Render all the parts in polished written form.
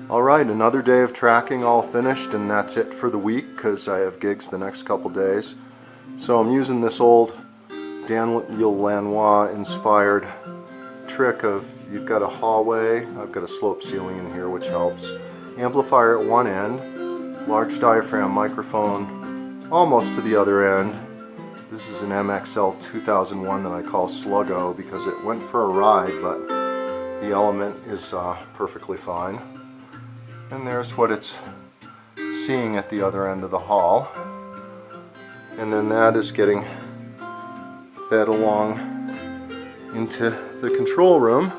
Alright, another day of tracking all finished, and that's it for the week because I have gigs the next couple days. So I'm using this old Daniel Lanois inspired trick of you've got a hallway, I've got a slope ceiling in here which helps, amplifier at one end, large diaphragm microphone almost to the other end. This is an MXL 2001 that I call Sluggo because it went for a ride, but the element is perfectly fine. And there's what it's seeing at the other end of the hall. And then that is getting fed along into the control room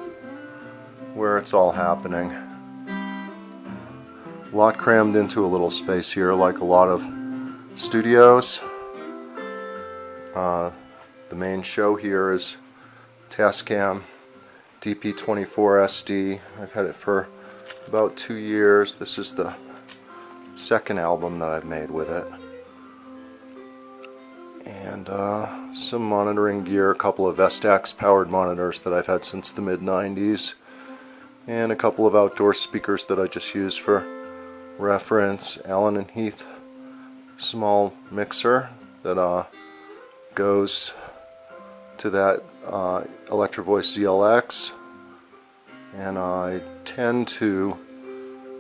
where it's all happening. A lot crammed into a little space here, like a lot of studios. The main show here is Tascam DP24 SD. I've had it for about 2 years. This is the second album that I've made with it. And some monitoring gear, a couple of Vestax powered monitors that I've had since the mid-90s, and a couple of outdoor speakers that I just use for reference. Allen and Heath small mixer that goes to that Electro Voice ZLX, and I tend to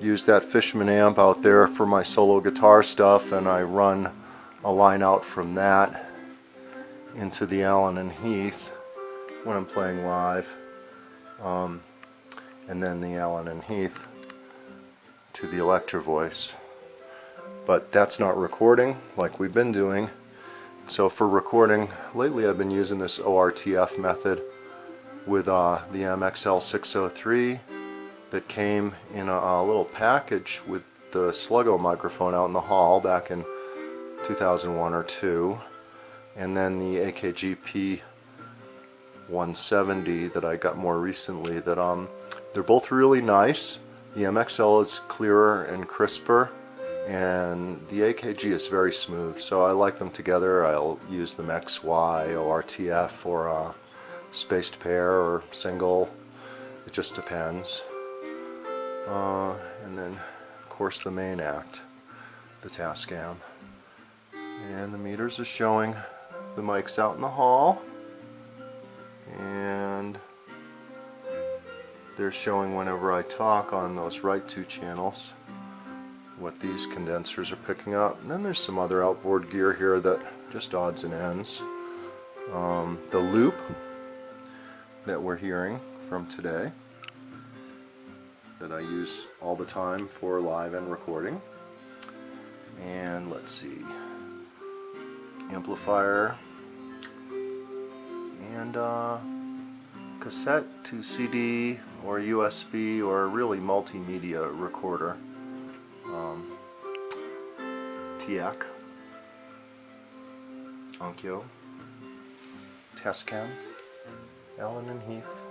use that Fishman amp out there for my solo guitar stuff, and I run a line out from that into the Allen and Heath when I'm playing live, and then the Allen and Heath to the Electro Voice. But that's not recording like we've been doing. So for recording, lately I've been using this ORTF method with the MXL 603 that came in a little package with the Sluggo microphone out in the hall back in 2001 or 2, and then the AKG P170 that I got more recently. That they're both really nice. The MXL is clearer and crisper, and the AKG is very smooth, so I like them together. I'll use them XY, ORTF, or spaced pair or single. It just depends. And then of course the main act, the Tascam. And the meters are showing the mics out in the hall, and they're showing whenever I talk on those right two channels what these condensers are picking up. And then there's some other outboard gear here that just odds and ends. The loop that we're hearing from today that I use all the time for live and recording. And let's see, amplifier and cassette to CD or USB or really multimedia recorder. TIAC, Onkyo, Tascam, Allen and Heath,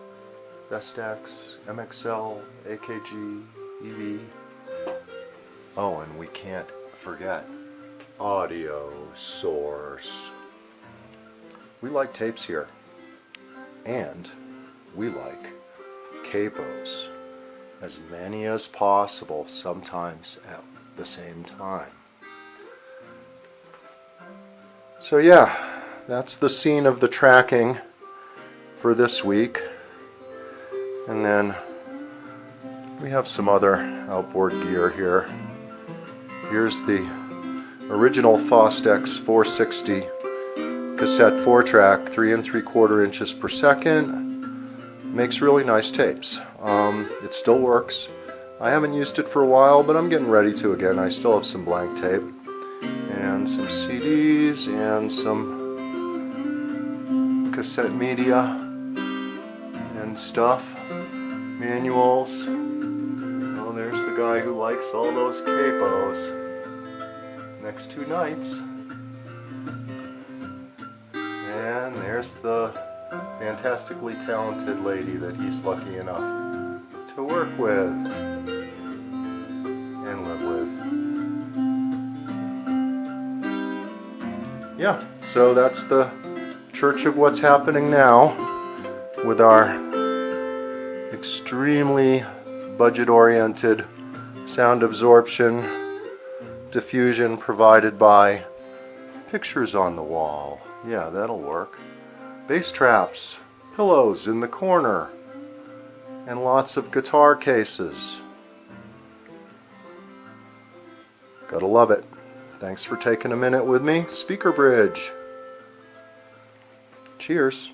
Vestax, MXL, AKG, EV. Oh, and we can't forget audio source. We like tapes here, and we like capos, as many as possible, sometimes at the same time. So yeah, that's the scene of the tracking for this week. And then we have some other outboard gear here. Here's the original Fostex 460 cassette 4-track, 3 3/4 inches per second. Makes really nice tapes. It still works. I haven't used it for a while, but I'm getting ready to again. I still have some blank tape and some CDs and some cassette media and stuff, manuals. Oh, there's the guy who likes all those capos. Next 2 nights. And there's the fantastically talented lady that he's lucky enough to work with and live with. Yeah, so that's the church of what's happening now with our extremely budget-oriented sound absorption, diffusion provided by pictures on the wall. Yeah, that'll work. Bass traps, pillows in the corner, and lots of guitar cases. Gotta love it. Thanks for taking a minute with me. Speaker Bridge. Cheers.